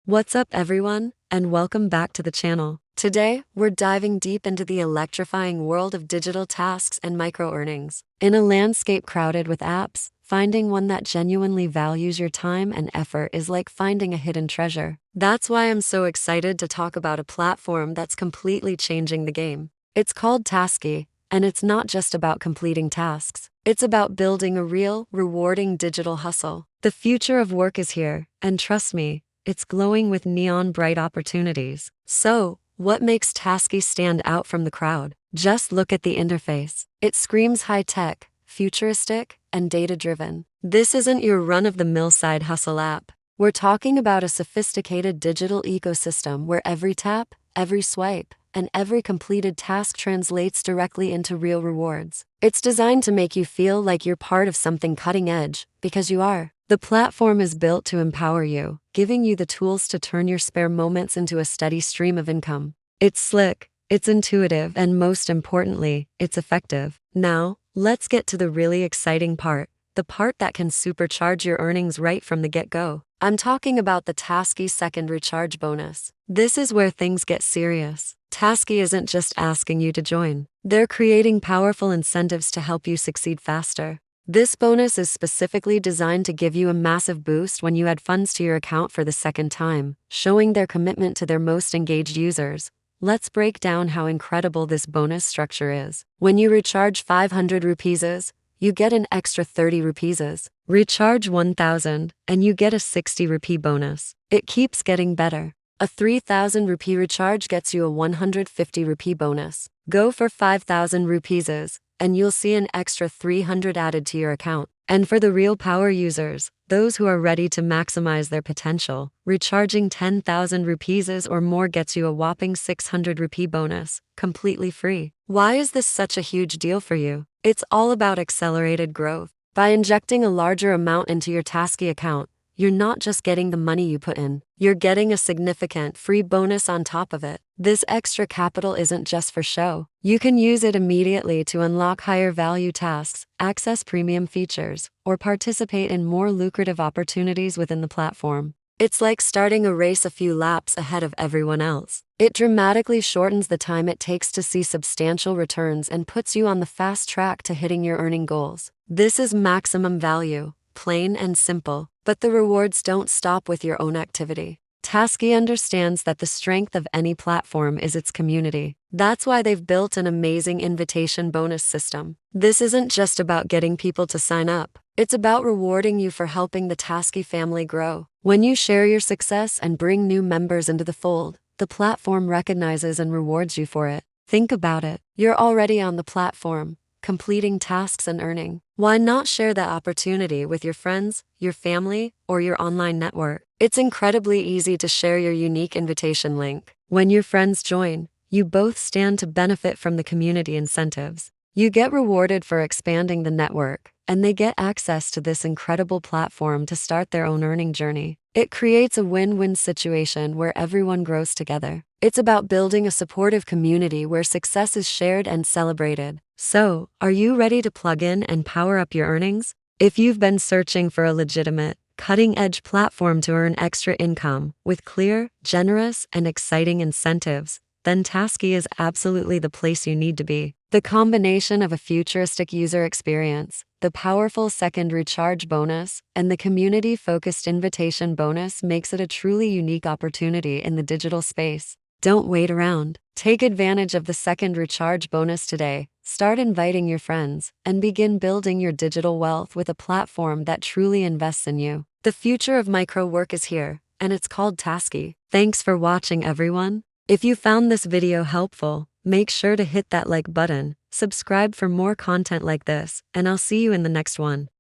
What's up everyone, and welcome back to the channel. Today, we're diving deep into the electrifying world of digital tasks and micro-earnings. In a landscape crowded with apps, finding one that genuinely values your time and effort is like finding a hidden treasure. That's why I'm so excited to talk about a platform that's completely changing the game. It's called Taskey, and it's not just about completing tasks. It's about building a real, rewarding digital hustle. The future of work is here, and trust me, it's glowing with neon bright opportunities. So, what makes Taskey stand out from the crowd? Just look at the interface. It screams high-tech, futuristic, and data-driven. This isn't your run-of-the-mill side hustle app. We're talking about a sophisticated digital ecosystem where every tap, every swipe, and every completed task translates directly into real rewards. It's designed to make you feel like you're part of something cutting edge, because you are. The platform is built to empower you, giving you the tools to turn your spare moments into a steady stream of income. It's slick, it's intuitive, and most importantly, it's effective. Now, let's get to the really exciting part, the part that can supercharge your earnings right from the get-go. I'm talking about the Taskey Second Recharge Bonus. This is where things get serious. Taskey isn't just asking you to join. They're creating powerful incentives to help you succeed faster. This bonus is specifically designed to give you a massive boost when you add funds to your account for the second time, showing their commitment to their most engaged users. Let's break down how incredible this bonus structure is. When you recharge 500 rupees, you get an extra 30 rupees. Recharge 1000, and you get a 60 rupee bonus. It keeps getting better. A 3000 rupee recharge gets you a 150 rupee bonus. Go for 5000 rupees, and you'll see an extra 300 added to your account. And for the real power users, those who are ready to maximize their potential, recharging 10,000 rupees or more gets you a whopping 600 rupee bonus, completely free. Why is this such a huge deal for you? It's all about accelerated growth. By injecting a larger amount into your Taskey account, you're not just getting the money you put in, you're getting a significant free bonus on top of it. This extra capital isn't just for show. You can use it immediately to unlock higher value tasks, access premium features, or participate in more lucrative opportunities within the platform. It's like starting a race a few laps ahead of everyone else. It dramatically shortens the time it takes to see substantial returns and puts you on the fast track to hitting your earning goals. This is maximum value, plain and simple. But the rewards don't stop with your own activity. Taskey understands that the strength of any platform is its community. That's why they've built an amazing invitation bonus system. This isn't just about getting people to sign up. It's about rewarding you for helping the Taskey family grow. When you share your success and bring new members into the fold, the platform recognizes and rewards you for it. Think about it. You're already on the platform, completing tasks and earning. Why not share that opportunity with your friends, your family, or your online network? It's incredibly easy to share your unique invitation link. When your friends join, you both stand to benefit from the community incentives. You get rewarded for expanding the network, and they get access to this incredible platform to start their own earning journey. It creates a win-win situation where everyone grows together. It's about building a supportive community where success is shared and celebrated. So, are you ready to plug in and power up your earnings? If you've been searching for a legitimate, cutting-edge platform to earn extra income with clear, generous, and exciting incentives, then Taskey is absolutely the place you need to be. The combination of a futuristic user experience, the powerful second recharge bonus, and the community-focused invitation bonus makes it a truly unique opportunity in the digital space. Don't wait around. Take advantage of the second recharge bonus today. Start inviting your friends and begin building your digital wealth with a platform that truly invests in you. The future of micro work is here, and it's called Taskey. Thanks for watching, everyone. If you found this video helpful, make sure to hit that like button, subscribe for more content like this, and I'll see you in the next one.